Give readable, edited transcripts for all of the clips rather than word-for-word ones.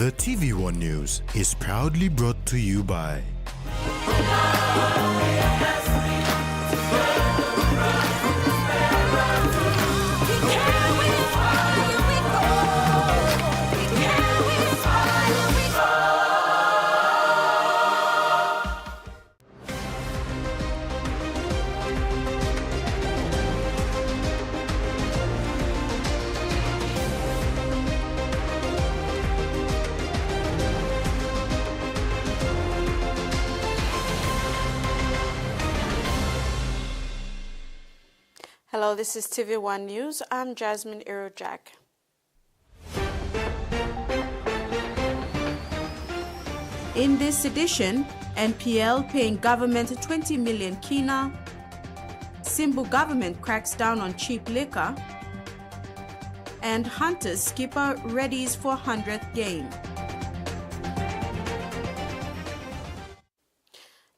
The TVWAN News is proudly brought to you by Hello, this is TVWAN News. I'm Jasmine Irojak. In this edition, NPL paying government 20 million kina, Simbu government cracks down on cheap liquor, and Hunters skipper readies for 100th game.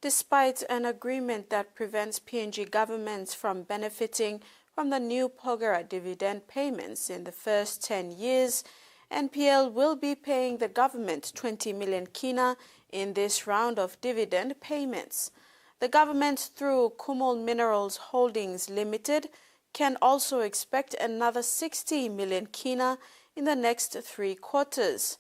Despite an agreement that prevents PNG governments from benefiting from the new Porgera dividend payments in the first 10 years, NPL will be paying the government 20 million kina in this round of dividend payments. The government, through Kumul Minerals Holdings Limited, can also expect another 60 million kina in the next 3 quarters.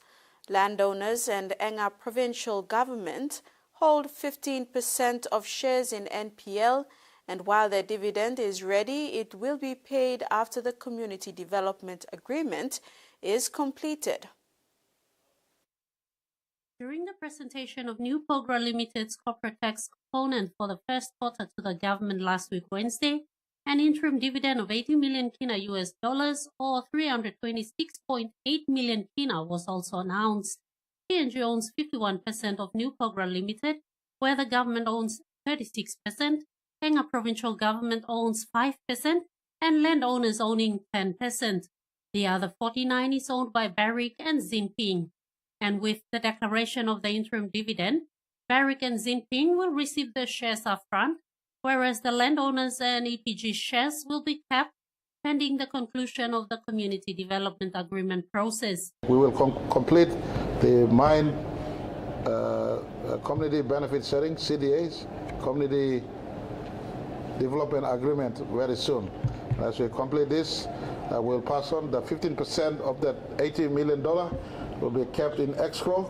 Landowners and Enga provincial government hold 15% of shares in NPL, and while their dividend is ready, it will be paid after the Community Development Agreement is completed. During the presentation of new Porgera Limited's corporate tax component for the first quarter to the government last week Wednesday, an interim dividend of 80 million kina US dollars or 326.8 million kina was also announced. PNG owns 51% of New Porgera Limited, where the government owns 36%, Enga provincial government owns 5%, and landowners owning 10%. The other 49% is owned by Barrick and Zinping. And with the declaration of the interim dividend, Barrick and Zinping will receive their shares upfront, whereas the landowners and EPG shares will be kept pending the conclusion of the Community Development Agreement process. We will complete the mine community benefit sharing, CDAs, Community Development Agreement very soon. As we complete this, we'll pass on the 15% of that $80 million will be kept in escrow.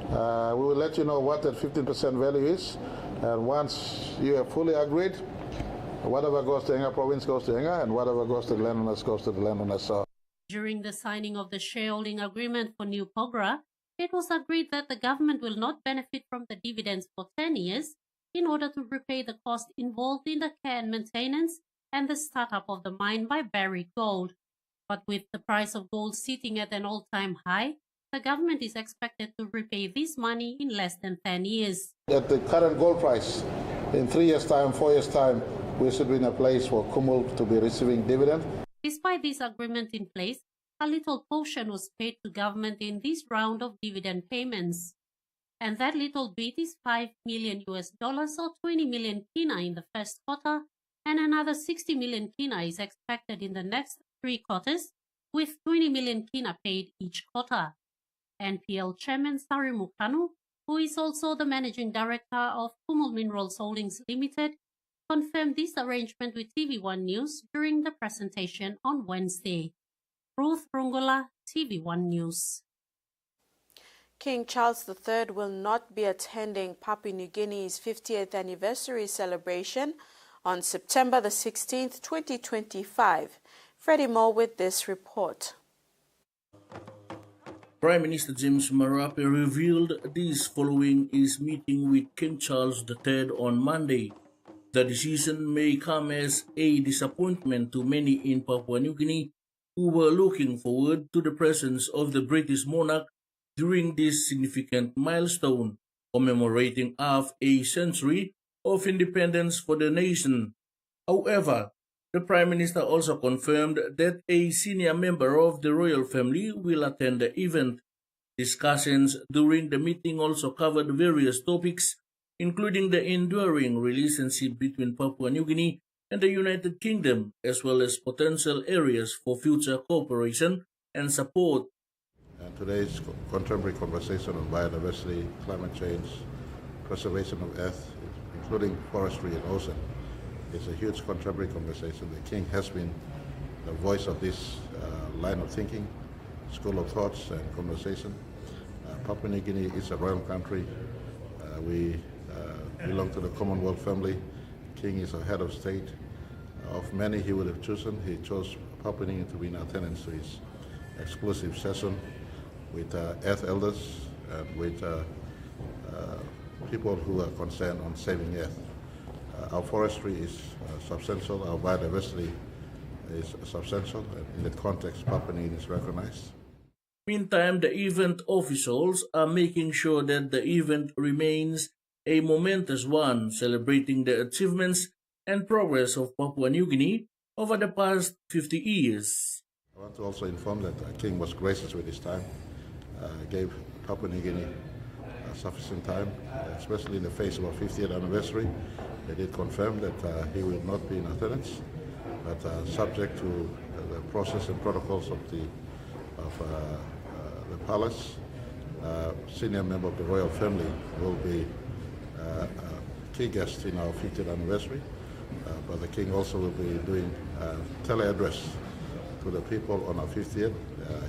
We will let you know what that 15% value is, and once you have fully agreed, whatever goes to Enga province goes to Enga, and whatever goes to the landowners goes to the landowners. During the signing of the shareholding agreement for New Porgera, it was agreed that the government will not benefit from the dividends for 10 years in order to repay the cost involved in the care and maintenance and the startup of the mine by Barrick Gold. But with the price of gold sitting at an all-time high, the government is expected to repay this money in less than 10 years. At the current gold price, in 3 years' time, 4 years' time, we should be in a place for Kumul to be receiving dividend. Despite this agreement in place, a little portion was paid to government in this round of dividend payments. And that little bit is $5 million US dollars or 20 million kina in the first quarter, and another 60 million kina is expected in the next 3 quarters, with 20 million kina paid each quarter. NPL Chairman Sari Mukanu, who is also the Managing Director of Kumul Minerals Holdings Limited, confirmed this arrangement with TVWAN News during the presentation on Wednesday. Ruth Rungola, TVWAN News. King Charles III will not be attending Papua New Guinea's 50th anniversary celebration on September the 16th, 2025. Freddie Moore with this report. Prime Minister James Marape revealed this following his meeting with King Charles III on Monday. The decision may come as a disappointment to many in Papua New Guinea who were looking forward to the presence of the British monarch during this significant milestone, commemorating half a century of independence for the nation. However, the Prime Minister also confirmed that a senior member of the royal family will attend the event. Discussions during the meeting also covered various topics, including the enduring relationship between Papua New Guinea and the United Kingdom, as well as potential areas for future cooperation and support. And today's contemporary conversation on biodiversity, climate change, preservation of earth, including forestry and ocean, is a huge contemporary conversation. The King has been the voice of this line of thinking, school of thoughts and conversation. Papua New Guinea is a royal country. We belong to the Commonwealth family. King is a head of state. Of many he would have chosen, he chose Papua New Guinea to be in attendance to his exclusive session with Earth elders and with people who are concerned on saving Earth. Our forestry is substantial, our biodiversity is substantial, and in that context Papua New Guinea is recognized. Meantime, the event officials are making sure that the event remains a momentous one, celebrating the achievements and progress of Papua New Guinea over the past 50 years. I want to also inform that the King was gracious with his time, gave Papua New Guinea sufficient time, especially in the face of our 50th anniversary. They did confirm that he will not be in attendance, but subject to the process and protocols of the palace, senior member of the royal family will be a key guest in our 50th anniversary, but the King also will be doing a tele-address to the people on our 50th.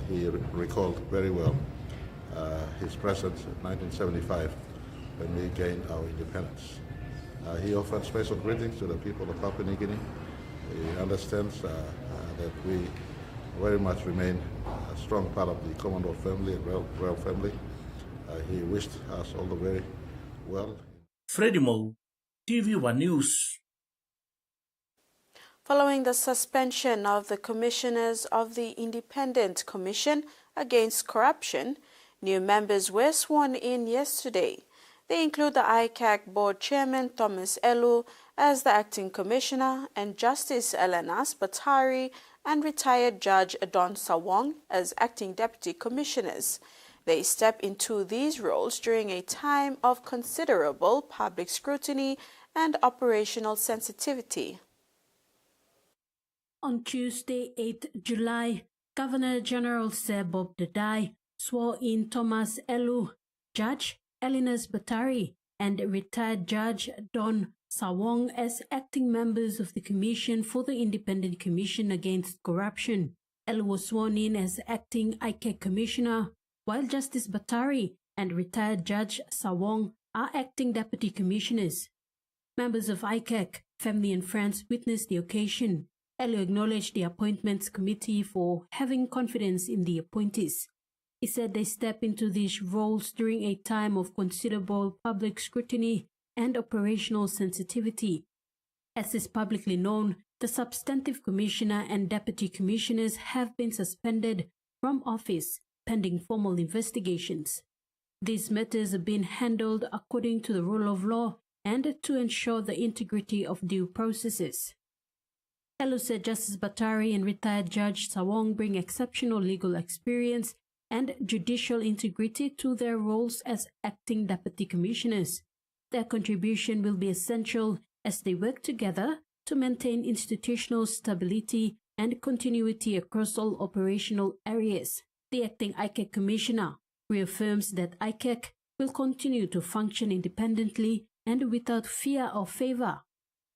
He recalled very well his presence in 1975 when we gained our independence. He offered special greetings to the people of Papua New Guinea. He understands that we very much remain a strong part of the Commonwealth family and royal family. He wished us all the very well. Freddie Mo, TVWAN News. Following the suspension of the commissioners of the Independent Commission Against Corruption, new members were sworn in yesterday. They include the ICAC Board Chairman Thomas Elu as the acting commissioner and Justice Elenas Batari and retired Judge Adon Sawong as acting deputy commissioners. They step into these roles during a time of considerable public scrutiny and operational sensitivity. On Tuesday, 8 July, Governor-General Sir Bob Dadai swore in Thomas Elu, Judge Elenas Batari, and retired Judge Don Sawong as acting members of the Commission for the Independent Commission Against Corruption. Elu was sworn in as acting ICAC Commissioner, while Justice Batari and retired Judge Sawong are acting Deputy Commissioners. Members of ICAC, family and friends witnessed the occasion. Elu acknowledged the Appointments Committee for having confidence in the appointees. He said they step into these roles during a time of considerable public scrutiny and operational sensitivity. As is publicly known, the substantive commissioner and deputy commissioners have been suspended from office pending formal investigations. These matters are being handled according to the rule of law and to ensure the integrity of due processes. Elu said Justice Batari and retired Judge Sawong bring exceptional legal experience and judicial integrity to their roles as acting deputy commissioners. Their contribution will be essential as they work together to maintain institutional stability and continuity across all operational areas. The acting ICAC commissioner reaffirms that ICAC will continue to function independently and without fear or favor.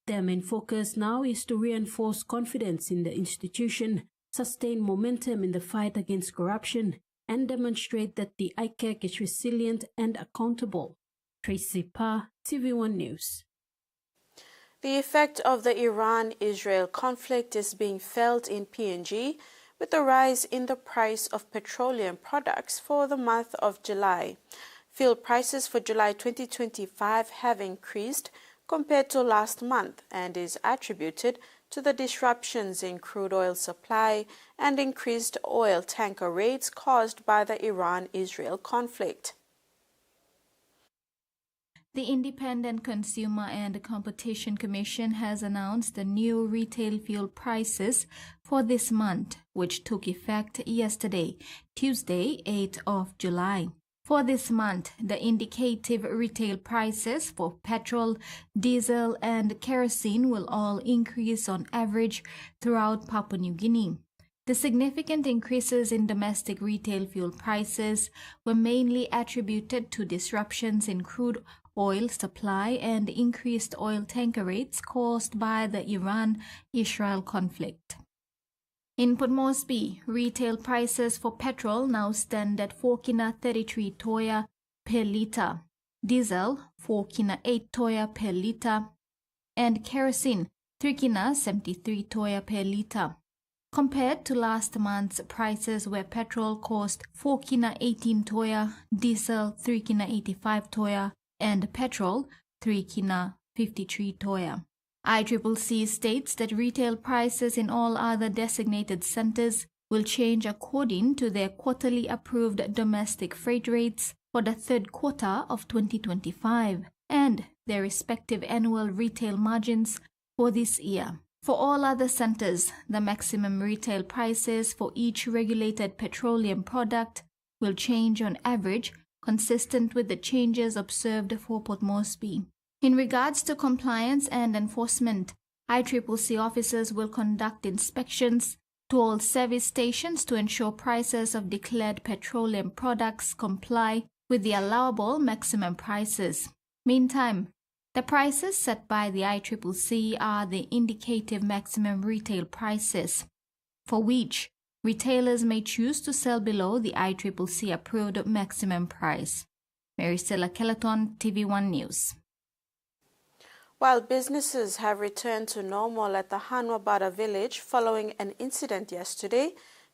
Their main focus now is to reinforce confidence in the institution, sustain momentum in the fight against corruption, and demonstrate that the ICAC is resilient and accountable. Tracy Pa, TVWAN News. The effect of the Iran-Israel conflict is being felt in PNG with the rise in the price of petroleum products for the month of July. Fuel prices for July 2025 have increased compared to last month and is attributed to the disruptions in crude oil supply and increased oil tanker rates caused by the Iran-Israel conflict. The Independent Consumer and Competition Commission has announced the new retail fuel prices for this month, which took effect yesterday, Tuesday, 8th of July. For this month, the indicative retail prices for petrol, diesel, and kerosene will all increase on average throughout Papua New Guinea. The significant increases in domestic retail fuel prices were mainly attributed to disruptions in crude oil supply and increased oil tanker rates caused by the Iran-Israel conflict. In Port Moresby, retail prices for petrol now stand at 4.33 toya per litre, diesel 4.8 toya per litre, and kerosene 3.73 toya per litre. Compared to last month's prices where petrol cost 4.18 toya, diesel 3.85 toya, and petrol 3.53 toya. ICCC states that retail prices in all other designated centres will change according to their quarterly approved domestic freight rates for the third quarter of 2025 and their respective annual retail margins for this year. For all other centres, the maximum retail prices for each regulated petroleum product will change on average, consistent with the changes observed for Port Moresby. In regards to compliance and enforcement, ICCC officers will conduct inspections to all service stations to ensure prices of declared petroleum products comply with the allowable maximum prices. Meantime, the prices set by the ICCC are the indicative maximum retail prices, for which retailers may choose to sell below the ICCC approved maximum price. Maricela Kelleton, TV1 News. While businesses have returned to normal at the Hanuabada village following an incident yesterday,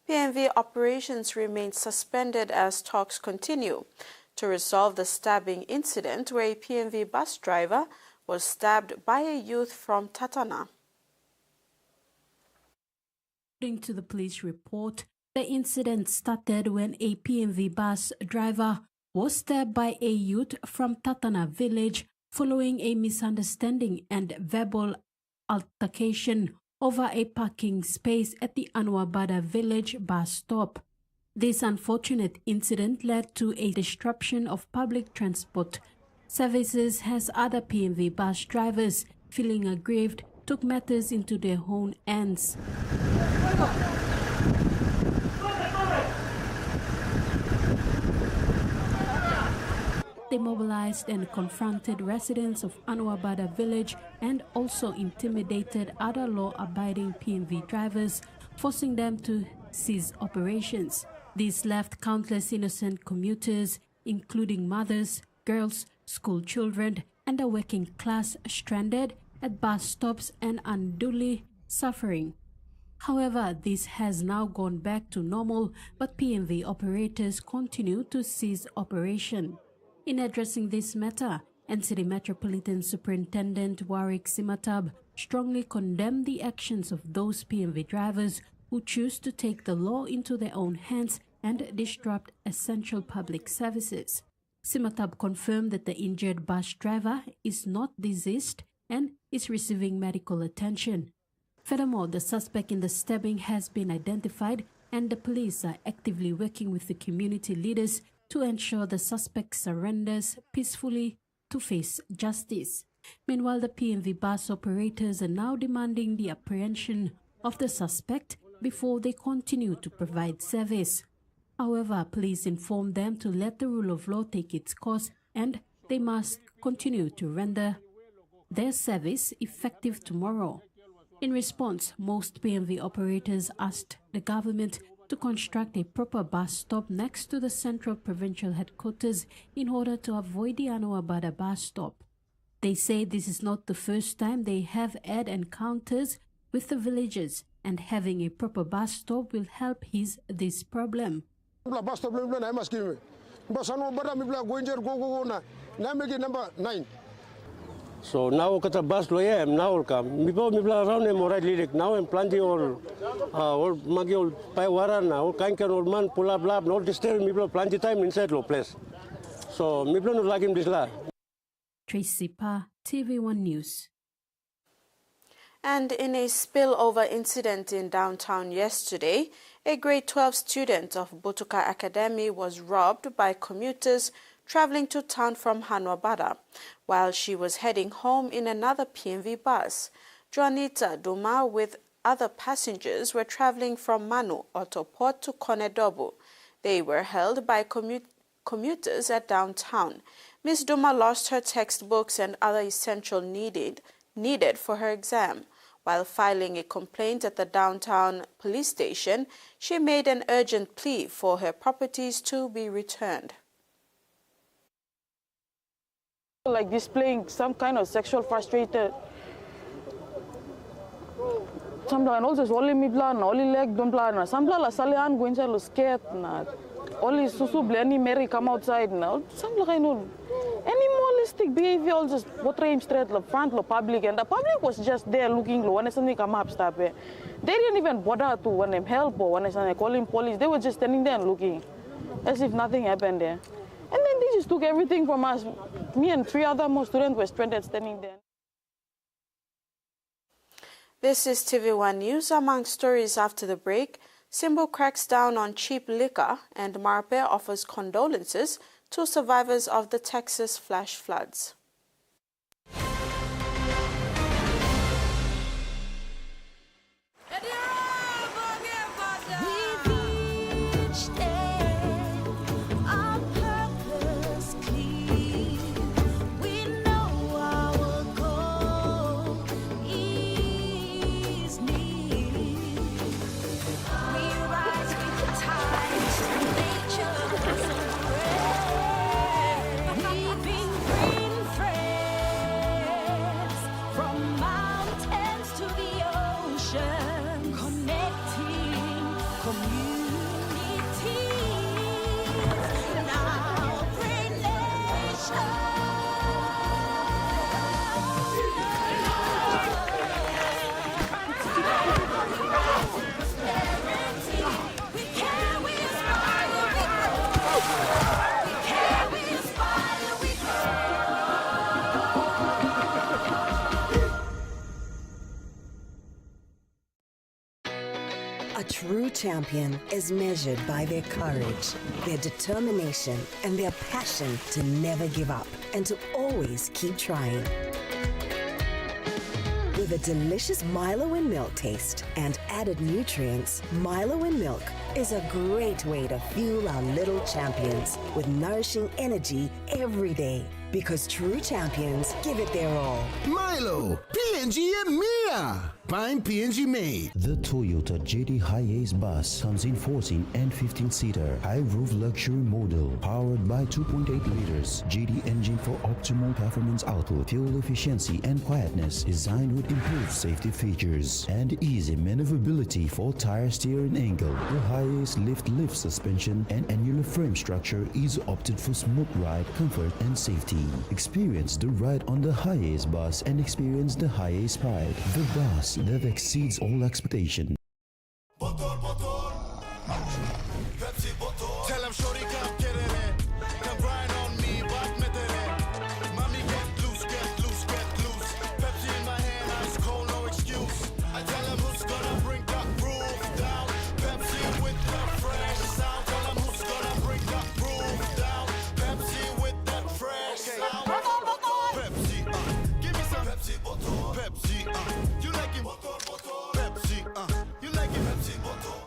PNV operations remain suspended as talks continue to resolve the stabbing incident where a PNV bus driver was stabbed by a youth from Tatana. According to the police report, the incident started when a PNV bus driver was stabbed by a youth from Tatana village following a misunderstanding and verbal altercation over a parking space at the Hanuabada village bus stop. This unfortunate incident led to a disruption of public transport services as other PNV bus drivers, feeling aggrieved, took matters into their own hands. They mobilized and confronted residents of Hanuabada village and also intimidated other law-abiding PNV drivers, forcing them to cease operations. This left countless innocent commuters, including mothers, girls, school children, and the working class stranded at bus stops and unduly suffering. However, this has now gone back to normal, but PNV operators continue to cease operation. In addressing this matter, NCD Metropolitan Superintendent Warwick Simatab strongly condemned the actions of those PNV drivers who choose to take the law into their own hands and disrupt essential public services. Simatab confirmed that the injured bus driver is not deceased and is receiving medical attention. Furthermore, the suspect in the stabbing has been identified and the police are actively working with the community leaders to ensure the suspect surrenders peacefully to face justice. Meanwhile, the PNV bus operators are now demanding the apprehension of the suspect before they continue to provide service. However, police informed them to let the rule of law take its course and they must continue to render their service effective tomorrow. In response, most PNV operators asked the government to construct a proper bus stop next to the central provincial headquarters in order to avoid the Hanuabada bus stop. They say this is not the first time they have had encounters with the villagers, and having a proper bus stop will help ease this problem. So now kata bus lo ya now come. Mipla around morai lirik now I'm planting all magi all paiwaran all kanker old man pull up lab all this time mipla planting time inside lo place. So mipla no like him this la. Tracy Pa, TV1 News. And in a spillover incident in downtown yesterday, a grade 12 student of Botuka Academy was robbed by commuters traveling to town from Hanuabada while she was heading home in another PNV bus. Juanita Duma with other passengers were traveling from Manu Autoport to Konedobu. They were held by commuters at downtown. Ms. Duma lost her textbooks and other essential needed for her exam. While filing a complaint at the downtown police station, she made an urgent plea for her properties to be returned. Like displaying some kind of sexual frustrated. Sometimes also only me plan, only leg don't plan. Sometimes la salian going to scared na. Only susu bleni Mary come outside now. Sometimes I know animalistic behavior just portray straight the front the public, and the public was just there looking low when something come up stop. They didn't even bother to want them help or when they calling police. They were just standing there and looking as if nothing happened there. And then they just took everything from us. Me and 3 other more students were stranded standing there. This is TVWAN News. Among stories after the break, Simbu cracks down on cheap liquor and Moresby offers condolences to survivors of the Texas flash floods. A true champion is measured by their courage, their determination, and their passion to never give up and to always keep trying. With a delicious Milo in milk taste and added nutrients, Milo in milk is a great way to fuel our little champions with nourishing energy every day. Because true champions give it their all. Milo, PNG and Mia. Find PNG made. The Toyota JD Hi-Ace bus comes in 14 and 15-seater high-roof luxury model powered by 2.8 liters JD engine for optimal performance output, fuel efficiency and quietness, designed with improved safety features and easy maneuverability for tire steering angle. The Hi-Ace lift suspension and annular frame structure is opted for smooth ride, comfort and safety. Experience the ride on the Hi-Ace bus and experience the Hi-Ace pride. The bus that exceeds all expectation. Tell him shorty come get it in. Come grind on me, but met it in. Mommy get loose, get loose, get loose. Pepsi in my hand, ice cold, no excuse. I tell him who's gonna bring that groove down. Pepsi with the fresh sound. Tell him who's gonna bring that groove down. Pepsi with that fresh sound. Pepsi, give me some Pepsi bottle. Pepsi, you like it? Pepsi, you like it? Pepsi bottle.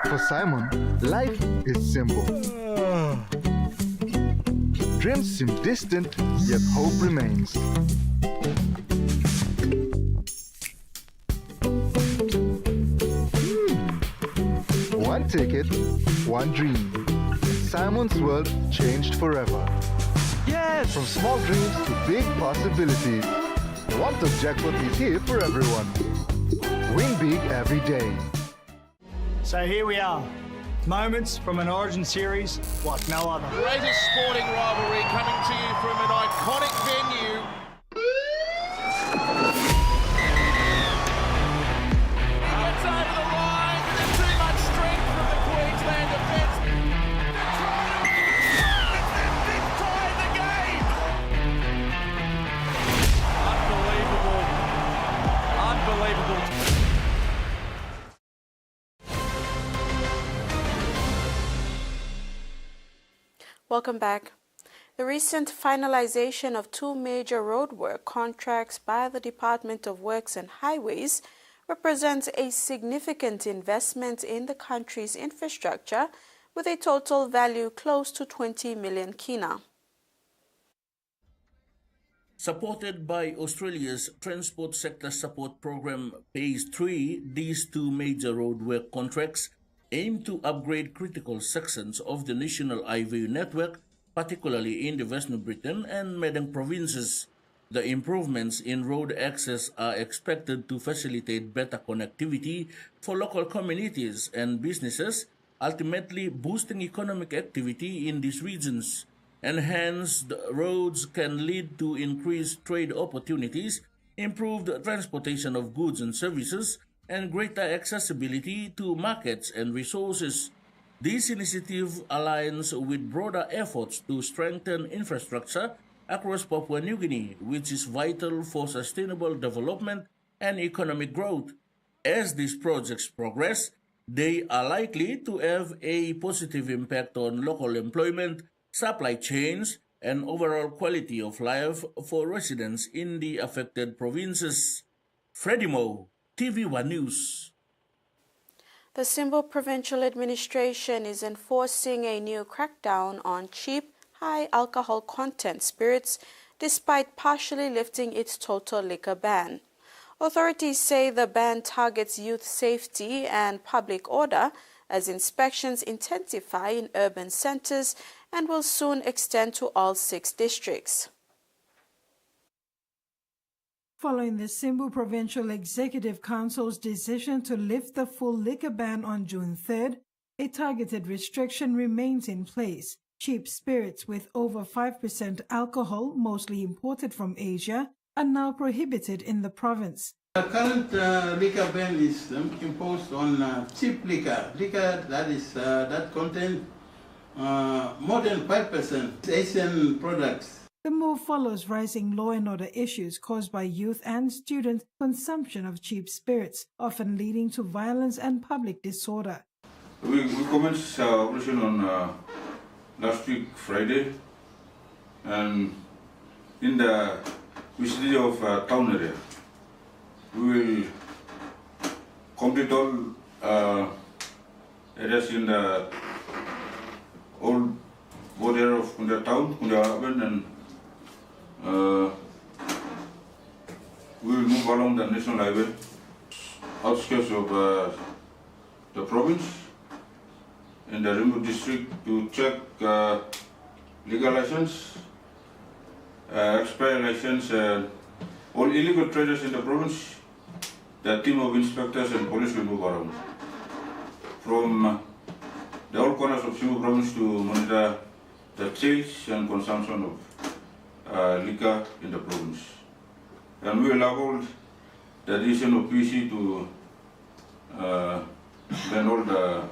For Simon, life is simple. Dreams seem distant, yet hope remains. One ticket, one dream. Simon's world changed forever. Yes! From small dreams to big possibilities. The one-top jackpot is here for everyone. Win big every day. So here we are, moments from an Origin series like no other. Greatest sporting rivalry coming to you from an iconic venue. He gets over the line, but there's too much strength from the Queensland defence. They've tied the game. Unbelievable. Welcome back. The recent finalization of 2 major roadwork contracts by the Department of Works and Highways represents a significant investment in the country's infrastructure with a total value close to 20 million kina. Supported by Australia's Transport Sector Support Program Phase 3, these two major roadwork contracts aim to upgrade critical sections of the national highway network, particularly in the Western Britain and Medang provinces. The improvements in road access are expected to facilitate better connectivity for local communities and businesses, ultimately boosting economic activity in these regions. Enhanced roads can lead to increased trade opportunities, improved transportation of goods and services, and greater accessibility to markets and resources. This initiative aligns with broader efforts to strengthen infrastructure across Papua New Guinea, which is vital for sustainable development and economic growth. As these projects progress, they are likely to have a positive impact on local employment, supply chains, and overall quality of life for residents in the affected provinces. Freddie Moe, TVWAN News. The Simbu Provincial Administration is enforcing a new crackdown on cheap, high alcohol content spirits despite partially lifting its total liquor ban. Authorities say the ban targets youth safety and public order as inspections intensify in urban centres and will soon extend to all 6 districts. Following the Simbu Provincial Executive Council's decision to lift the full liquor ban on June 3rd, a targeted restriction remains in place. Cheap spirits with over 5% alcohol, mostly imported from Asia, are now prohibited in the province. The current liquor ban is imposed on cheap liquor that contains more than 5% Asian products. The move follows rising law and order issues caused by youth and student consumption of cheap spirits, often leading to violence and public disorder. We commenced our operation on last week Friday, and in the vicinity of town area. We will complete all areas in the old border of the town, Hanuabada, and we will move along the national highway, outskirts of the province, in the remote district to check legal license, expired license, all illegal traders in the province. The team of inspectors and police will move around from the all corners of Simbu province to monitor the sales and consumption of liquor in the province. And we will uphold the decision of PC to ban all the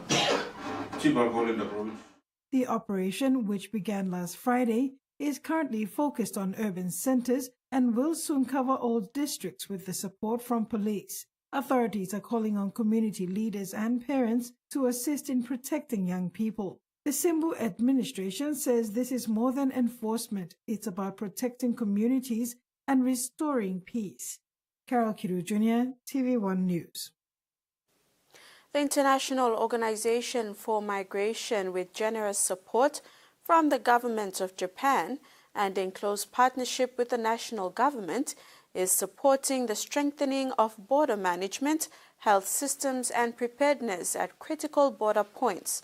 cheap alcohol in the province. The operation, which began last Friday, is currently focused on urban centres and will soon cover all districts with the support from police. Authorities are calling on community leaders and parents to assist in protecting young people. The Simbu administration says this is more than enforcement. It's about protecting communities and restoring peace. Carol Kiru Jr., TV1 News. The International Organization for Migration, with generous support from the government of Japan and in close partnership with the national government, is supporting the strengthening of border management, health systems and preparedness at critical border points.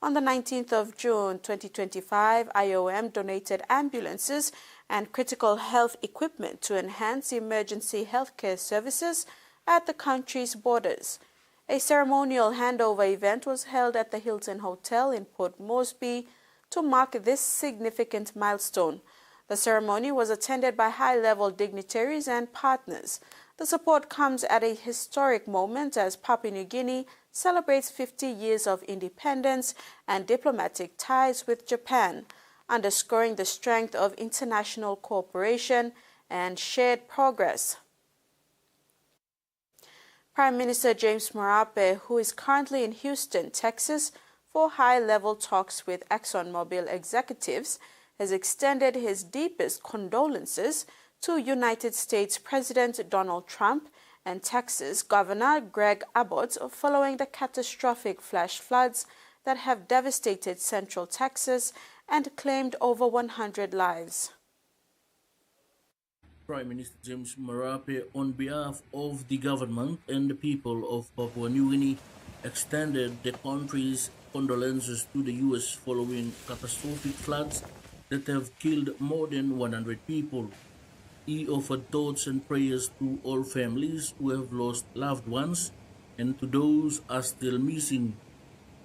On the 19th of June 2025, IOM donated ambulances and critical health equipment to enhance emergency healthcare services at the country's borders. A ceremonial handover event was held at the Hilton Hotel in Port Moresby to mark this significant milestone. The ceremony was attended by high-level dignitaries and partners. The support comes at a historic moment as Papua New Guinea celebrates 50 years of independence and diplomatic ties with Japan, underscoring the strength of international cooperation and shared progress. Prime Minister James Marape, who is currently in Houston, Texas, for high-level talks with ExxonMobil executives, has extended his deepest condolences to United States President Donald Trump and Texas Governor Greg Abbott following the catastrophic flash floods that have devastated central Texas and claimed over 100 lives. Prime Minister James Marape, on behalf of the government and the people of Papua New Guinea, extended the country's condolences to the U.S. following catastrophic floods that have killed more than 100 people. He offered thoughts and prayers to all families who have lost loved ones and to those who are still missing.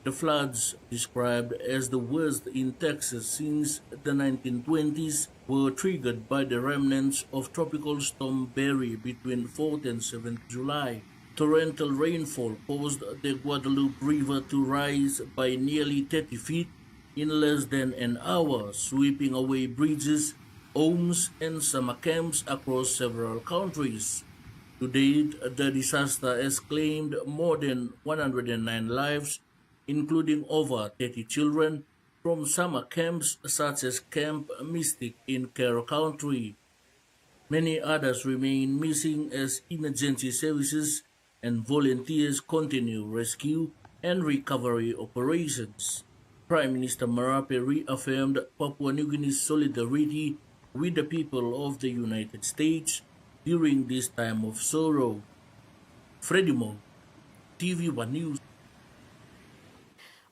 The floods, described as the worst in Texas since the 1920s, were triggered by the remnants of Tropical Storm Barry between 4th and 7th July. Torrential rainfall caused the Guadalupe River to rise by nearly 30 feet in less than an hour, sweeping away bridges, homes, and summer camps across several countries. To date, the disaster has claimed more than 109 lives, including over 30 children, from summer camps such as Camp Mystic in Carroll County. Many others remain missing as emergency services and volunteers continue rescue and recovery operations. Prime Minister Marape reaffirmed Papua New Guinea's solidarity with the people of the United States during this time of sorrow. Freddie Mo, TV1 News.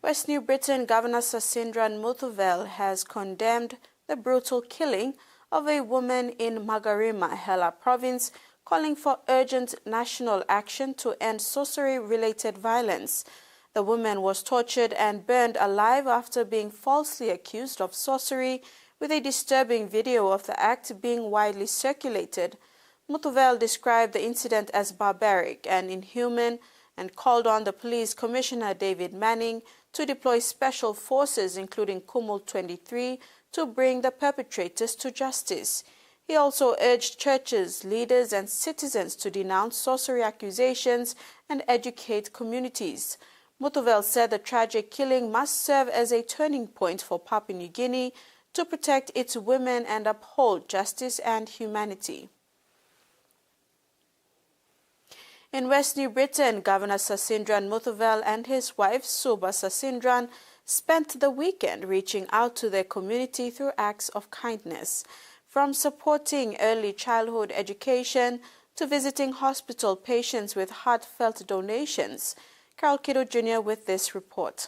West New Britain Governor Sasindran Muthuvel has condemned the brutal killing of a woman in Magarima, Hela province, calling for urgent national action to end sorcery-related violence. The woman was tortured and burned alive after being falsely accused of sorcery, with a disturbing video of the act being widely circulated. Muthuvel described the incident as barbaric and inhuman and called on the police commissioner David Manning to deploy special forces, including Kumul 23, to bring the perpetrators to justice. He also urged churches, leaders, and citizens to denounce sorcery accusations and educate communities. Muthuvel said the tragic killing must serve as a turning point for Papua New Guinea to protect its women and uphold justice and humanity. In West New Britain, Governor Sasindran Muthuvel and his wife Suba Sasindran spent the weekend reaching out to their community through acts of kindness, from supporting early childhood education to visiting hospital patients with heartfelt donations. Carol Kiddo Jr. with this report.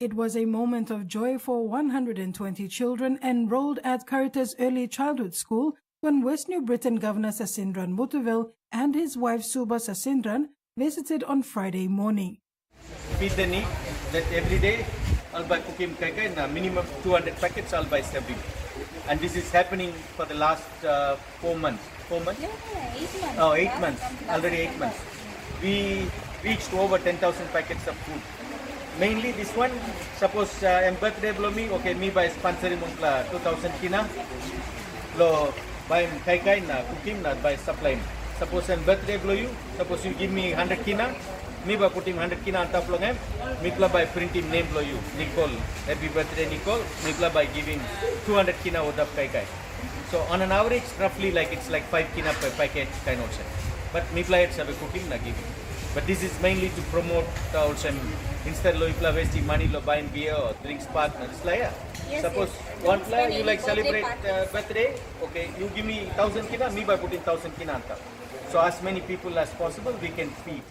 It was a moment of joy for 120 children enrolled at Caritas Early Childhood School when West New Britain Governor Sasindran Muthuvel and his wife Suba Sasindran visited on Friday morning. Feed the need that every day I'll buy cooking kaikai and minimum 200 packets I'll buy every day. And this is happening for the last 4 months. 4 months? Yeah, 8 months. Oh, 8 months. Already 8 months. We reached over 10,000 packets of food. Mainly this one, suppose I'm birthday below me, okay, me by sponsoring 2,000 kina. Lo by kaikai na cooking na by supply. Suppose I'm birthday below you, suppose you give me 100 kina, me by putting 100 kina on top of them, me by printing name below you, Nicole, happy birthday Nicole, me by giving 200 kina worth of kaikai. So on an average, roughly like it's like 5 kina per packet kind of thing. But me it's have a cooking na giving. But this is mainly to promote also instead of wasting money buying beer or drinks partner. It's like Yes, suppose yes. one Don't fly spend you any like birthday celebrate parties. birthday, okay, you give me 1,000 kina, me by putting 1,000 kina on top. So as many people as possible we can feed.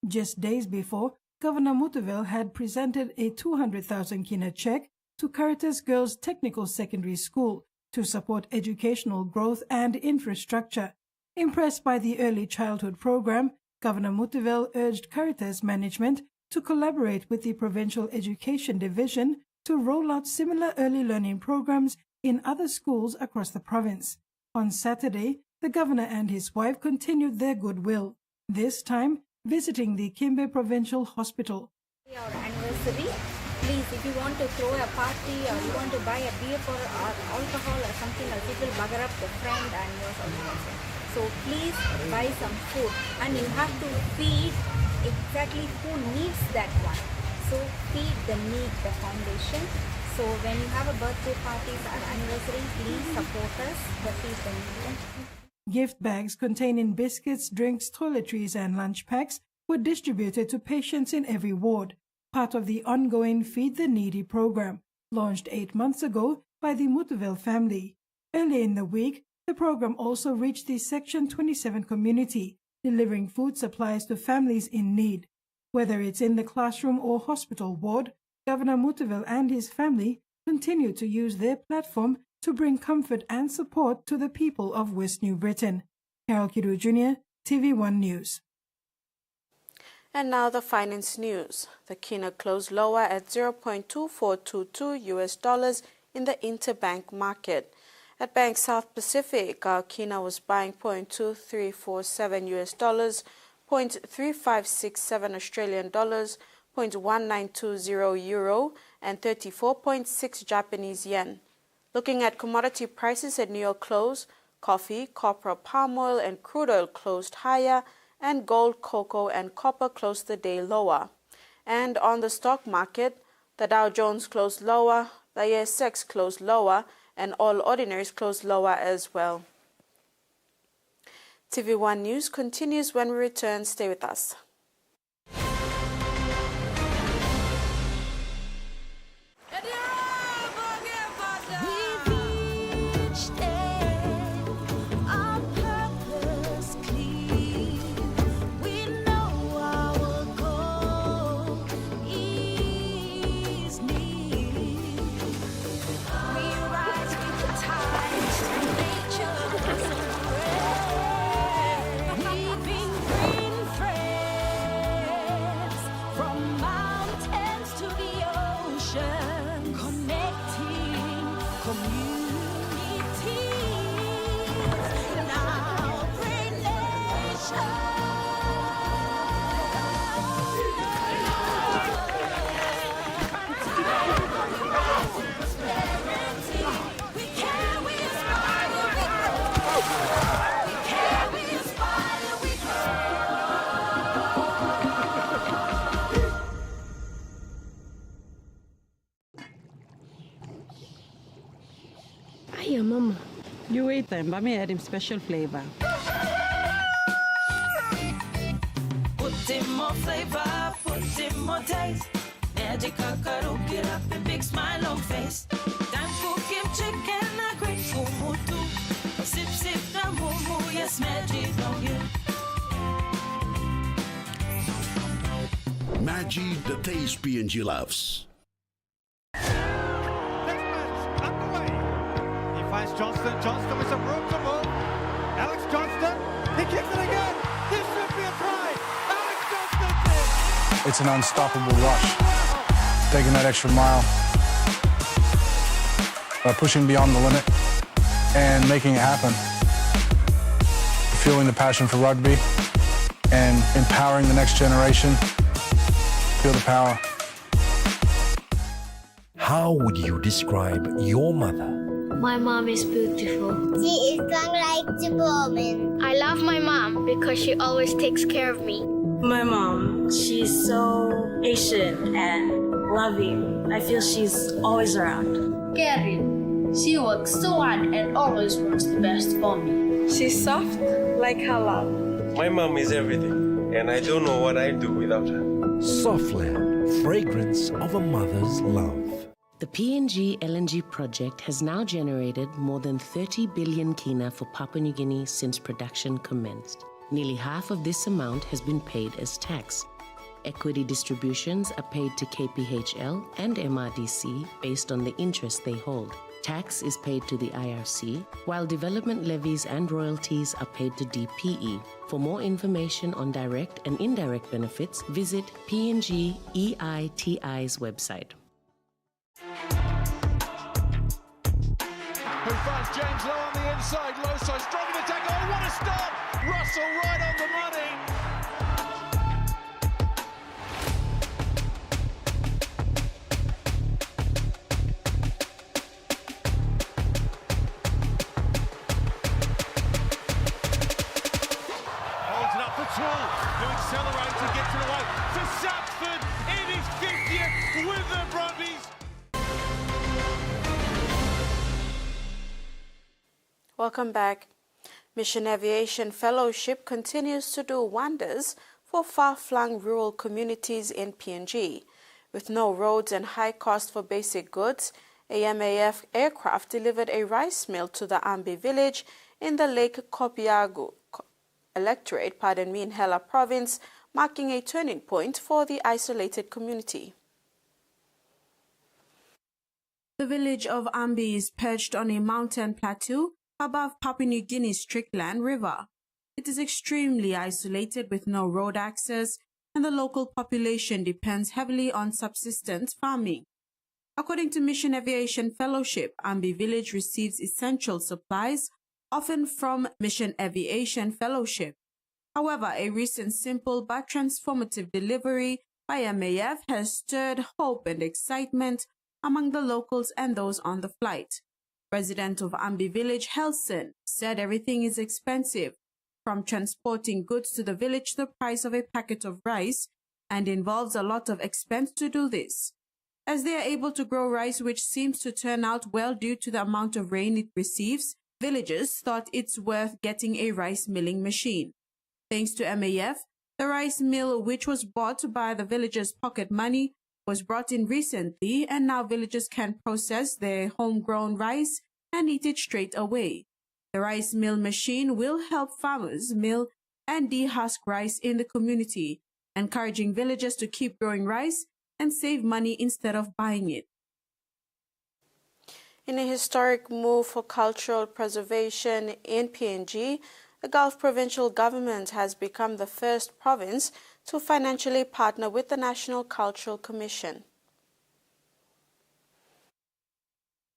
Just days before, Governor Muthuvel had presented a 200,000 kina check to Caritas Girls Technical Secondary School to support educational growth and infrastructure. Impressed by the early childhood program, Governor Muthuvel urged Caritas management to collaborate with the Provincial Education Division to roll out similar early learning programs in other schools across the province. On Saturday, the governor and his wife continued their goodwill, this time visiting the Kimbe Provincial Hospital. Our anniversary, please, if you want to throw a party or you want to buy a beer for alcohol or something, or people bugger up the friend and yours also. So please buy some food and you have to feed exactly who needs that one. So feed the need, the foundation. So when you have a birthday parties or anniversary, please support us, the feed the need. Gift bags containing biscuits, drinks, toiletries, and lunch packs were distributed to patients in every ward, part of the ongoing Feed the Needy program, launched 8 months ago by the Mutaville family. Earlier in the week, the program also reached the Section 27 community, delivering food supplies to families in need. Whether it's in the classroom or hospital ward, Governor Mutaville and his family continue to use their platform to bring comfort and support to the people of West New Britain. Carol Kidu Jr., TV1 News. And now the finance news. The kina closed lower at $0.2422 US in the interbank market. At Bank South Pacific, our kina was buying $0.2347 US, $0.3567 Australian dollars, $0.1920 euro, and 34.6 Japanese yen. Looking at commodity prices at New York close, coffee, copra, palm oil, and crude oil closed higher, and gold, cocoa, and copper closed the day lower. And on the stock market, the Dow Jones closed lower, the ASX closed lower, and all ordinaries closed lower as well. TV1 News continues when we return. Stay with us. Hiya, Mama. You wait then, but me add him special flavor. Put in more flavor, put in more taste. Magic kakaro, get up and big smile on face. Time cooking chicken, a great kumutu. Sip, sip, na mumu, yes, magic on you. Maggi, the taste P&G loves. Johnston with some room to move. Alex Johnston, he kicks it again. This should be a try. Alex Johnston did. It's an unstoppable rush. Taking that extra mile, pushing beyond the limit and making it happen. Fueling the passion for rugby and empowering the next generation. Feel the power. How would you describe your mother? My mom is beautiful. She is strong like Superwoman. I love my mom because she always takes care of me. My mom, she's so patient and loving. I feel she's always around. Karen, she works so hard and always wants the best for me. She's soft like her love. My mom is everything, and I don't know what I'd do without her. Softland, fragrance of a mother's love. The PNG LNG project has now generated more than 30 billion kina for Papua New Guinea since production commenced. Nearly half of this amount has been paid as tax. Equity distributions are paid to KPHL and MRDC based on the interest they hold. Tax is paid to the IRC, while development levies and royalties are paid to DPE. For more information on direct and indirect benefits, visit PNG EITI's website. Who finds James Lowe on the inside. Lowe so strong in the tackle. Oh, what a start! Russell right on the money. Holds it up for Toole, who accelerates to get to the way. For Saxford, it is 50th with the Brumbies. Welcome back. Mission Aviation Fellowship continues to do wonders for far-flung rural communities in PNG. With no roads and high cost for basic goods, a MAF aircraft delivered a rice mill to the Ambi village in the Lake Kopiagu electorate, in Hela province, marking a turning point for the isolated community. The village of Ambi is perched on a mountain plateau above Papua New Guinea's Strickland River. It is extremely isolated with no road access, and the local population depends heavily on subsistence farming. According to Mission Aviation Fellowship, Ambi Village receives essential supplies, often from Mission Aviation Fellowship. However, a recent simple but transformative delivery by MAF has stirred hope and excitement among the locals and those on the flight. Resident of Ambi Village, Helson, said everything is expensive, from transporting goods to the village to the price of a packet of rice, and involves a lot of expense to do this. As they are able to grow rice, which seems to turn out well due to the amount of rain it receives, villagers thought it's worth getting a rice milling machine. Thanks to MAF, the rice mill, which was bought by the villagers' pocket money, was brought in recently, and now villagers can process their homegrown rice and eat it straight away. The rice mill machine will help farmers mill and dehusk rice in the community, encouraging villagers to keep growing rice and save money instead of buying it. In a historic move for cultural preservation in PNG, the Gulf Provincial Government has become the first province to financially partner with the National Cultural Commission.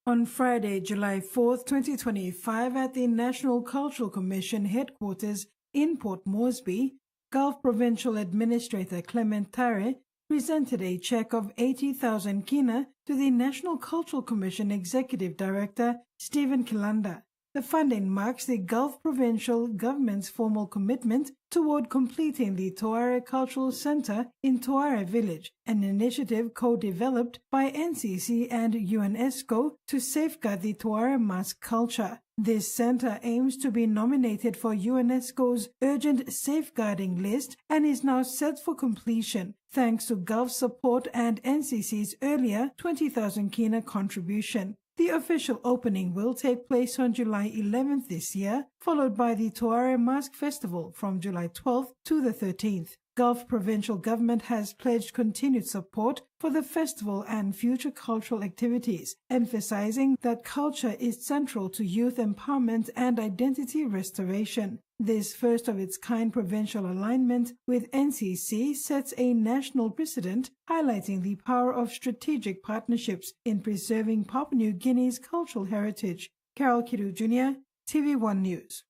On Friday, July 4, 2025, at the National Cultural Commission headquarters in Port Moresby, Gulf Provincial Administrator Clement Tare presented a cheque of 80,000 kina to the National Cultural Commission Executive Director Stephen Kilanda. The funding marks the Gulf Provincial Government's formal commitment toward completing the Toare Cultural Centre in Toare Village, an initiative co-developed by NCC and UNESCO to safeguard the Toare mask culture. This centre aims to be nominated for UNESCO's Urgent Safeguarding List and is now set for completion, thanks to Gulf's support and NCC's earlier 20,000 kina contribution. The official opening will take place on July 11th this year, followed by the Toare Mask Festival from July 12th to the 13th. Gulf Provincial Government has pledged continued support for the festival and future cultural activities, emphasizing that culture is central to youth empowerment and identity restoration. This first-of-its-kind provincial alignment with NCC sets a national precedent, highlighting the power of strategic partnerships in preserving Papua New Guinea's cultural heritage. Carol Kidu Jr., TV1 News.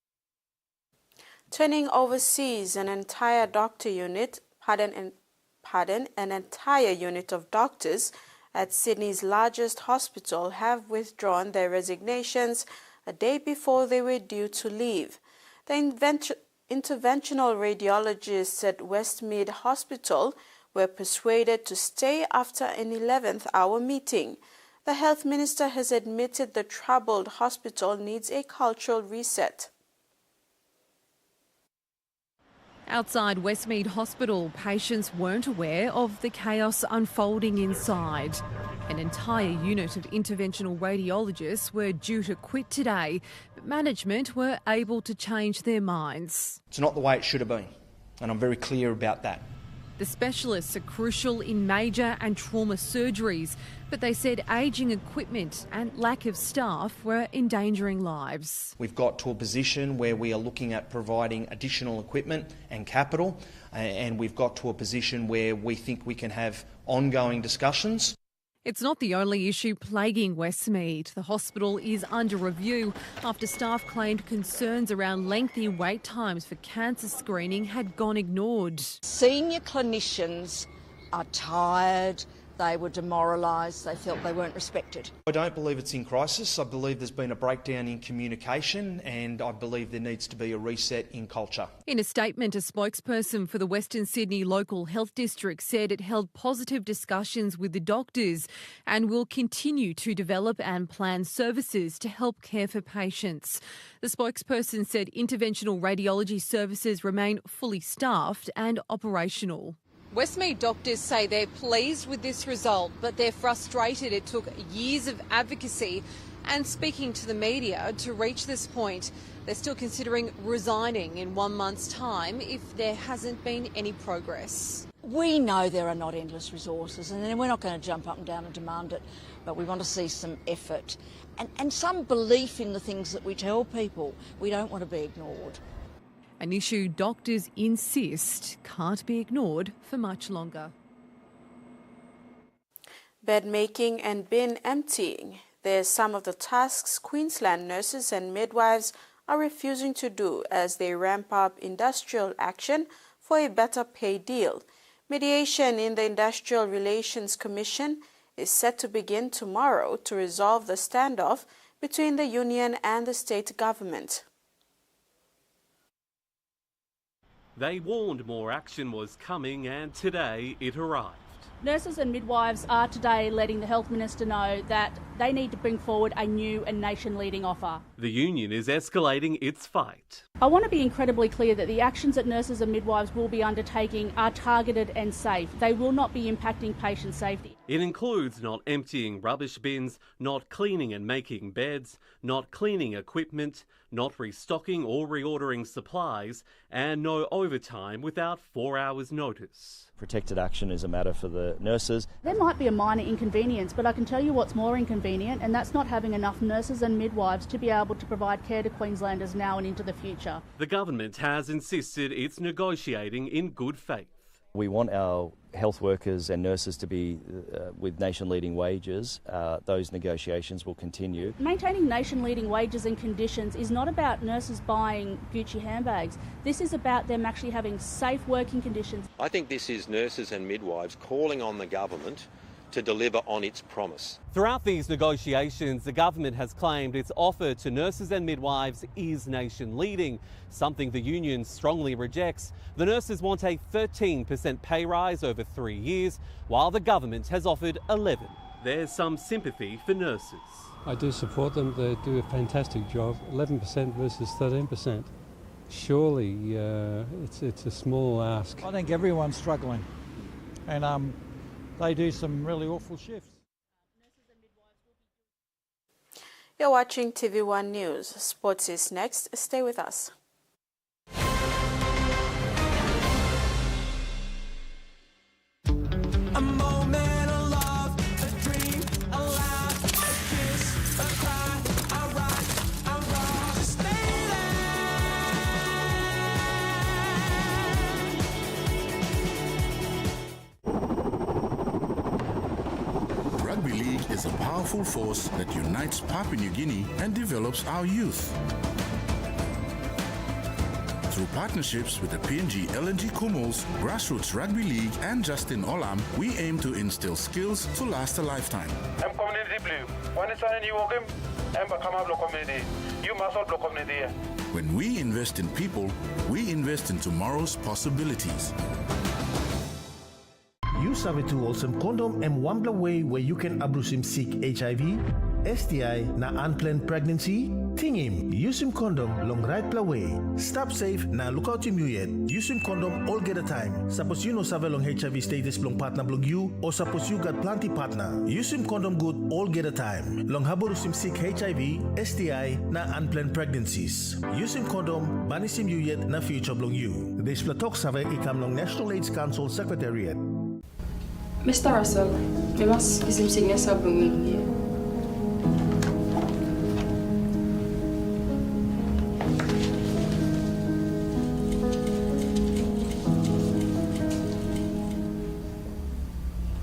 Turning overseas, an entire unit of doctors at Sydney's largest hospital have withdrawn their resignations a day before they were due to leave. The interventional radiologists at Westmead Hospital were persuaded to stay after an 11th-hour meeting. The health minister has admitted the troubled hospital needs a cultural reset. Outside Westmead Hospital, patients weren't aware of the chaos unfolding inside. An entire unit of interventional radiologists were due to quit today, but management were able to change their minds. It's not the way it should have been, and I'm very clear about that. The specialists are crucial in major and trauma surgeries, but they said ageing equipment and lack of staff were endangering lives. We've got to a position where we are looking at providing additional equipment and capital, and we've got to a position where we think we can have ongoing discussions. It's not the only issue plaguing Westmead. The hospital is under review after staff claimed concerns around lengthy wait times for cancer screening had gone ignored. Senior clinicians are tired, they were demoralised, they felt they weren't respected. I don't believe it's in crisis. I believe there's been a breakdown in communication, and I believe there needs to be a reset in culture. In a statement, a spokesperson for the Western Sydney Local Health District said it held positive discussions with the doctors and will continue to develop and plan services to help care for patients. The spokesperson said interventional radiology services remain fully staffed and operational. Westmead doctors say they're pleased with this result, but they're frustrated it took years of advocacy and speaking to the media to reach this point. They're still considering resigning in 1 month's time if there hasn't been any progress. We know there are not endless resources, and we're not going to jump up and down and demand it, but we want to see some effort and some belief in the things that we tell people. We don't want to be ignored. An issue doctors insist can't be ignored for much longer. Bed making and bin emptying. They're some of the tasks Queensland nurses and midwives are refusing to do as they ramp up industrial action for a better pay deal. Mediation in the Industrial Relations Commission is set to begin tomorrow to resolve the standoff between the union and the state government. They warned more action was coming, and today it arrived. Nurses and midwives are today letting the Health Minister know that they need to bring forward a new and nation-leading offer. The union is escalating its fight. I want to be incredibly clear that the actions that nurses and midwives will be undertaking are targeted and safe. They will not be impacting patient safety. It includes not emptying rubbish bins, not cleaning and making beds, not cleaning equipment, not restocking or reordering supplies, and no overtime without 4 hours' notice. Protected action is a matter for the nurses. There might be a minor inconvenience, but I can tell you what's more inconvenient, and that's not having enough nurses and midwives to be able to provide care to Queenslanders now and into the future. The government has insisted it's negotiating in good faith. We want our health workers and nurses to be with nation-leading wages. Those negotiations will continue. Maintaining nation-leading wages and conditions is not about nurses buying Gucci handbags. This is about them actually having safe working conditions. I think this is nurses and midwives calling on the government to deliver on its promise. Throughout these negotiations, the government has claimed its offer to nurses and midwives is nation-leading, something the union strongly rejects. The nurses want a 13% pay rise over 3 years, while the government has offered 11%. There's some sympathy for nurses. I do support them. They do a fantastic job. 11% versus 13%. Surely it's a small ask. I think everyone's struggling, and they do some really awful shifts. You're watching TVWAN News. Sports is next. Stay with us. A moment of love, a dream, a laugh, a kiss, a cry, a rock, a roll. Just stay there. Rugby League is a powerful force that unites Papua New Guinea and develops our youth. Through partnerships with the PNG LNG Kumals, Grassroots Rugby League and Justin Olam, we aim to instill skills to last a lifetime. I'm community blue. When it's on you welcome, I'm a community. You must also community. When we invest in people, we invest in tomorrow's possibilities. Use our tools and condom and one way where you can abuse him seek HIV, STI na unplanned pregnancy. Ting him, use him condom long right way. Stop safe na look out him yet. Use him condom all get a time. Suppose you know save long HIV status long partner blog you or suppose you got plenty partner. Use him condom good all get a time. Long haborus him seek HIV, STI na unplanned pregnancies. Use him condom banish him yet na future blog you. This platok save ikam long National AIDS Council Secretariat. Mr. Russell, we must isim signa sa blong here.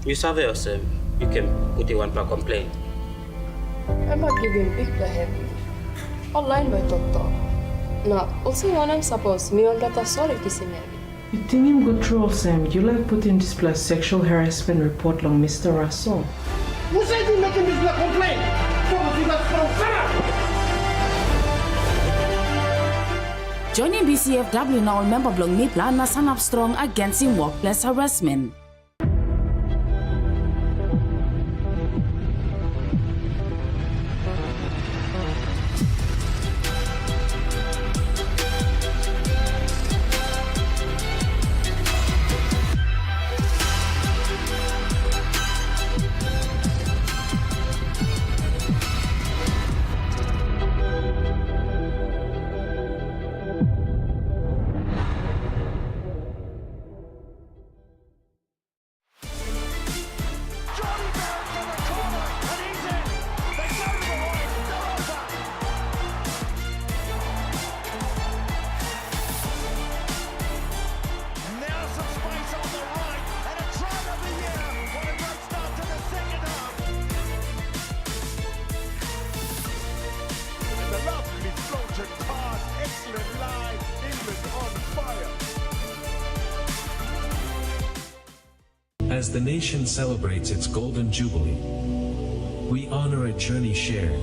You survey yourself, you can put in one per complaint. I'm not giving big the heavy. Online by doctor. Na, also one I'm supposed me on data sorry kisimen. You think him good troll, Sam? You like putting this plus sexual harassment report on Mr. Russell? Who said you making this black complaint? Joining BCFW now member blog me plan na stand up strong against workplace harassment. As the nation celebrates its Golden Jubilee, we honor a journey shared.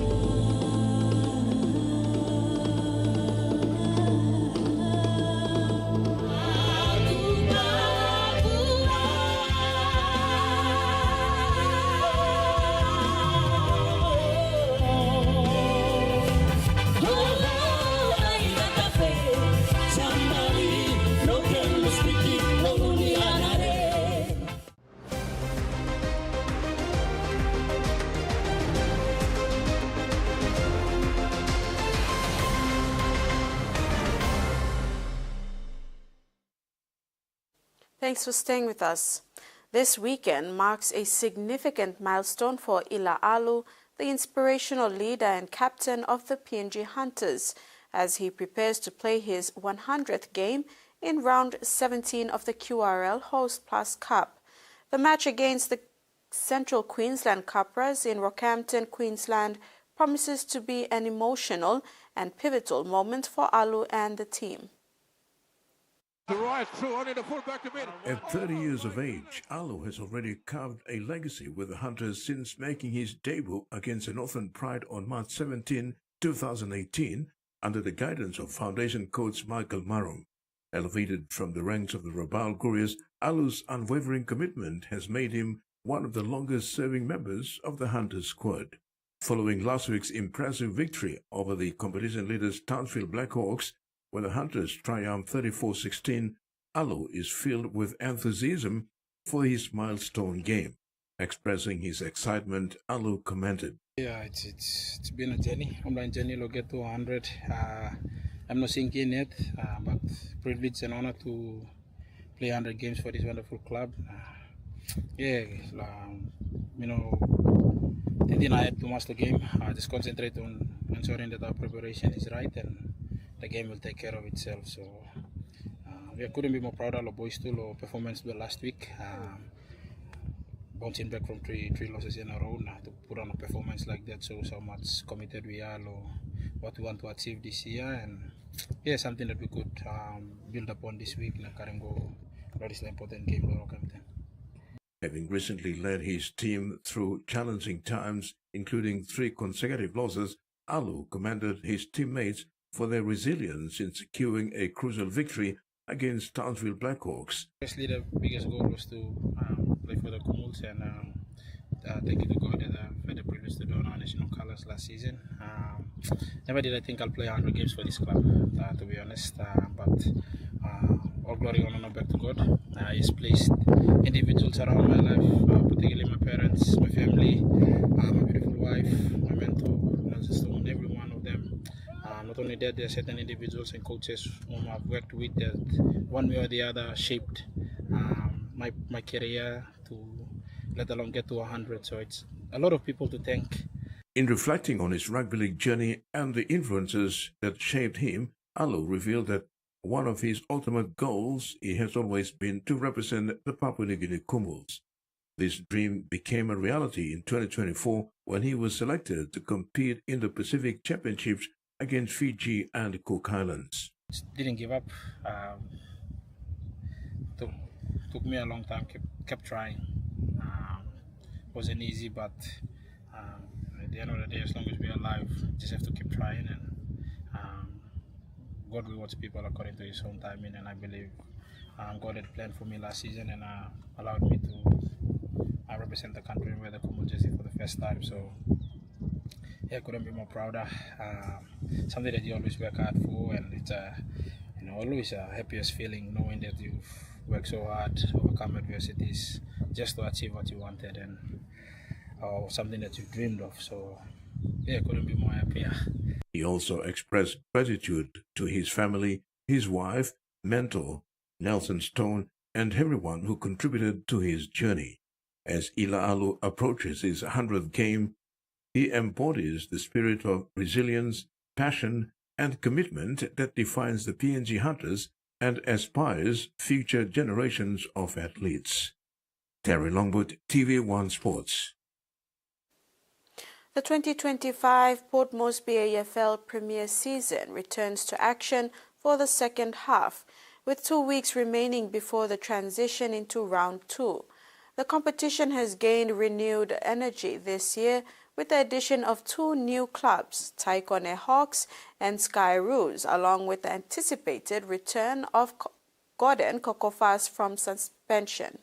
Thanks for staying with us. This weekend marks a significant milestone for Ila Alu, the inspirational leader and captain of the PNG Hunters, as he prepares to play his 100th game in round 17 of the QRL Host Plus Cup. The match against the Central Queensland Capras in Rockhampton, Queensland, promises to be an emotional and pivotal moment for Alu and the team. At 30 years of age, Alu has already carved a legacy with the Hunters since making his debut against the Northern Pride on March 17, 2018, under the guidance of Foundation coach Michael Marum. Elevated from the ranks of the Rabaul Couriers, Alu's unwavering commitment has made him one of the longest-serving members of the Hunters squad. Following last week's impressive victory over the competition leaders Townsville Blackhawks, when the Hunters triumphed 34-16, Alu is filled with enthusiasm for his milestone game. Expressing his excitement, Alu commented, "Yeah, it's been a journey. Online journey to get to 100. I'm not sinking yet, but privilege and honor to play 100 games for this wonderful club. Didn't I have to master the game? Just concentrate on ensuring that our preparation is right and the game will take care of itself. So we couldn't be more proud of our boys too. Our performance the last week, bouncing back from three losses in a row to put on a performance like that shows how much committed we are or what we want to achieve this year, and something that we could build upon this week in a Karengo very important game for Rockhampton. Having recently led his team through challenging times, including 3 consecutive losses, Alu commended his teammates for their resilience in securing a crucial victory against Townsville Blackhawks. Firstly, the biggest goal was to play for the Cumuls, and thank you to God that I've had the privilege to don our national colours last season. Never did I think I'll play 100 games for this club, to be honest, but all glory and honor back to God. He's placed individuals around my life, particularly my parents, my family, my beautiful wife, my mentor, every one of them. Not only that, there are certain individuals and coaches whom I've worked with that one way or the other shaped my career to let alone get to 100. So it's a lot of people to thank. In reflecting on his rugby league journey and the influences that shaped him, Alu revealed that one of his ultimate goals has always been to represent the Papua New Guinea Cumuls. This dream became a reality in 2024 when he was selected to compete in the Pacific Championships against Fiji and Cook Islands. Didn't give up. took me a long time, kept trying. Wasn't easy, but at the end of the day, as long as we're alive, just have to keep trying, and God rewards people according to His own timing. And I believe God had planned for me last season and allowed me to represent the country and wear the Kumu jersey for the first time. So yeah, couldn't be more prouder. Something that you always work hard for, and it's always a happiest feeling knowing that you've worked so hard, overcome adversities, just to achieve what you wanted or something that you've dreamed of. So yeah, couldn't be more happier. He also expressed gratitude to his family, his wife, mentor, Nelson Stone, and everyone who contributed to his journey. As Ila'alu approaches his 100th game, he embodies the spirit of resilience, passion, and commitment that defines the PNG Hunters and aspires future generations of athletes. Terry Longwood, TVWAN Sports. The 2025 Port Moresby AFL Premier season returns to action for the second half, with 2 weeks remaining before the transition into round 2. The competition has gained renewed energy this year with the addition of 2 new clubs, Taikone Hawks and Sky Roos, along with the anticipated return of Gordon Kokofas from suspension.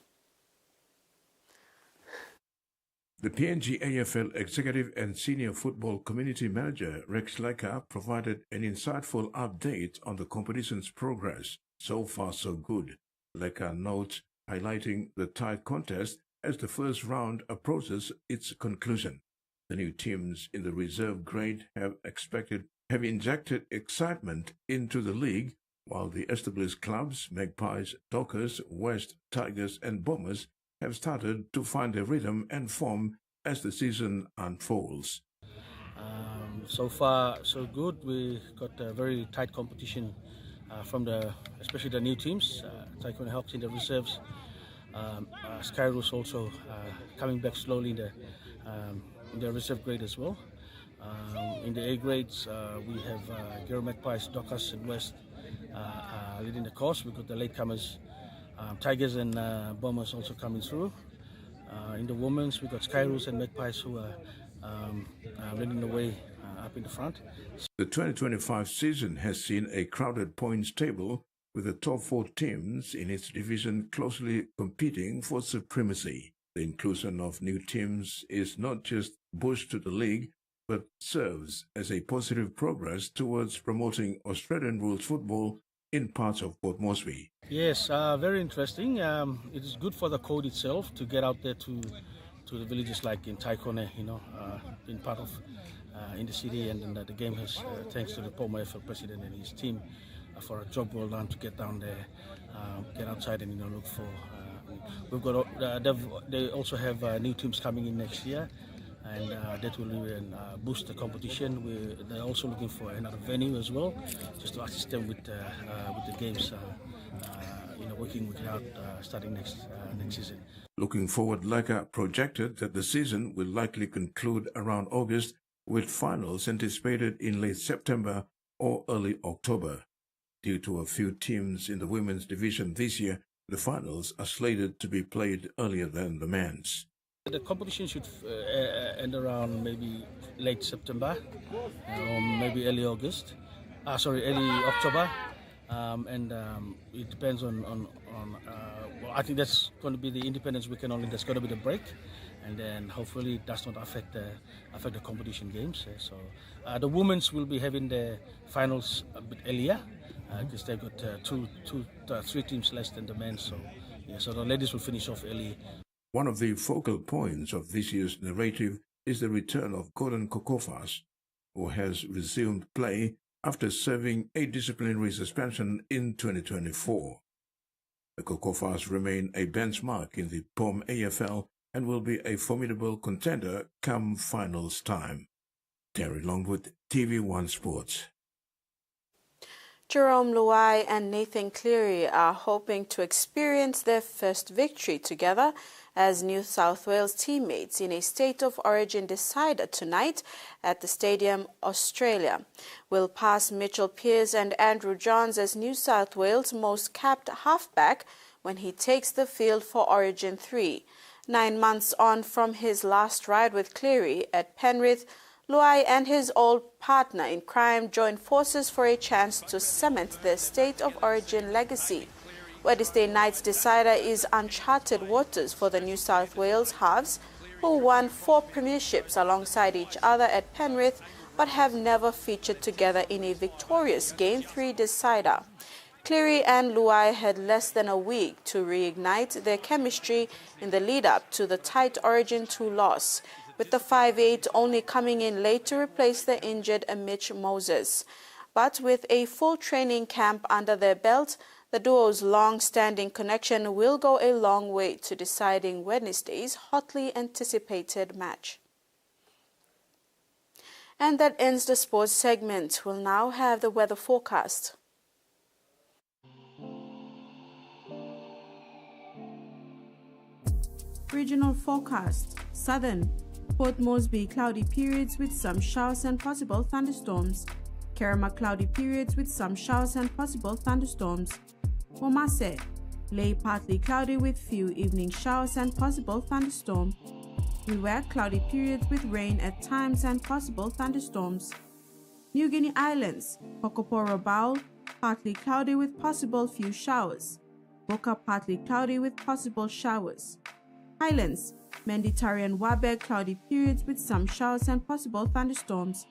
The PNG AFL Executive and Senior Football Community Manager Rex Leka provided an insightful update on the competition's progress. So far, so good, Leka notes, highlighting the tight contest as the first round approaches its conclusion. The new teams in the reserve grade have injected excitement into the league, while the established clubs, Magpies, Dockers, West, Tigers and Bombers have started to find their rhythm and form as the season unfolds. So far, so good. We got a very tight competition from especially the new teams. Taikone Hawks in the reserves. Sky Roos also coming back slowly in the reserve grade as well. In the A grades, we have Gero Magpies, Dockers and West leading the course. We've got the latecomers, Tigers and Bombers also coming through. In the women's, we've got Sky Roos and Magpies who are leading the way up in the front. The 2025 season has seen a crowded points table with the top 4 teams in its division closely competing for supremacy. The inclusion of new teams is not just a boost to the league, but serves as a positive progress towards promoting Australian rules football in parts of Port Moresby. Yes, very interesting. It is good for the code itself to get out there to the villages like in Taikone, being part of in the city, and the game has, thanks to the Porgera AFL president and his team, for a job well done to get down there, get outside and look for. We've got they also have new teams coming in next year, and that will even boost the competition. They're also looking for another venue as well, just to assist them with the games. Working out starting next season. Looking forward, Leka projected that the season will likely conclude around August, with finals anticipated in late September or early October. Due to a few teams in the women's division this year, the finals are slated to be played earlier than the men's. The competition should end around maybe late September or maybe early August. Early October. It depends on I think that's going to be the Independence weekend only. That's going to be the break, and then hopefully it does not affect the competition games. So the women's will be having the finals a bit earlier because they've got 3 teams less than the men. So the ladies will finish off early. One of the focal points of this year's narrative is the return of Gordon Kokofas, who has resumed play after serving a disciplinary suspension in 2024. The Kokofas remain a benchmark in the POM AFL and will be a formidable contender come finals time. Terry Longwood, TVWAN Sports. Jerome Luai and Nathan Cleary are hoping to experience their first victory together as New South Wales teammates in a State of Origin decider tonight at the Stadium, Australia. Will pass Mitchell Pearce and Andrew Johns as New South Wales' most capped halfback when he takes the field for Origin 3. 9 months on from his last ride with Cleary at Penrith, Luai and his old partner in crime joined forces for a chance to cement their state of origin legacy. Wednesday night's decider is uncharted waters for the New South Wales halves, who won 4 premierships alongside each other at Penrith but have never featured together in a victorious Game 3 decider. Cleary and Luai had less than a week to reignite their chemistry in the lead-up to the tight Origin 2 loss, with the 5'8" only coming in late to replace the injured Mitch Moses. But with a full training camp under their belt, the duo's long-standing connection will go a long way to deciding Wednesday's hotly anticipated match. And that ends the sports segment. We'll now have the weather forecast. Regional forecast. Southern. Port Moresby cloudy periods with some showers and possible thunderstorms. Kerama cloudy periods with some showers and possible thunderstorms. Womase. Lay partly cloudy with few evening showers and possible thunderstorm. Wewak cloudy periods with rain at times and possible thunderstorms. New Guinea Islands. Kokoporo Bowl partly cloudy with possible few showers. Boka partly cloudy with possible showers. Highlands. Mediterranean Wabeg cloudy periods with some showers and possible thunderstorms.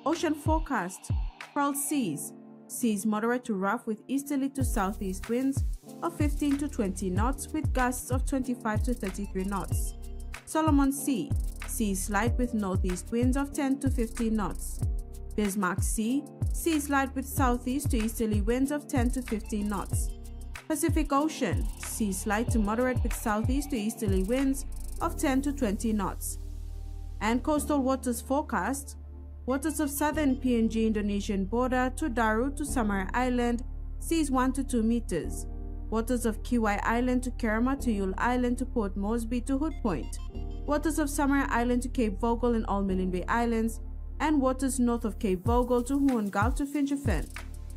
Ocean forecast. Coral seas. Seas moderate to rough with easterly to southeast winds of 15 to 20 knots with gusts of 25 to 33 knots. Solomon Sea. Seas light with northeast winds of 10 to 15 knots. Bismarck Sea. Seas light with southeast to easterly winds of 10 to 15 knots. Pacific Ocean. Seas light to moderate with southeast to easterly winds of 10 to 20 knots. And coastal waters forecast. Waters of southern PNG Indonesian border to Daru to Samar Island, seas 1 to 2 meters. Waters of Kiwai Island to Kerama to Yule Island to Port Moresby to Hood Point. Waters of Samar Island to Cape Vogel and all Milne Bay Islands, and waters north of Cape Vogel to Huongal to Finchefin,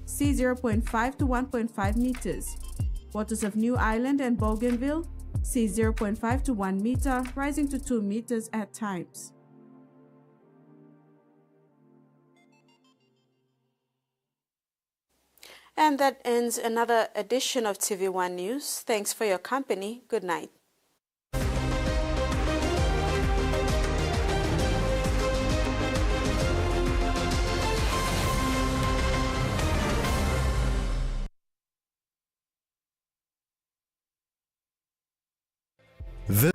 sea 0.5 to 1.5 meters. Waters of New Island and Bougainville, sea 0.5 to 1 meter, rising to 2 meters at times. And that ends another edition of TV1 News. Thanks for your company. Good night. The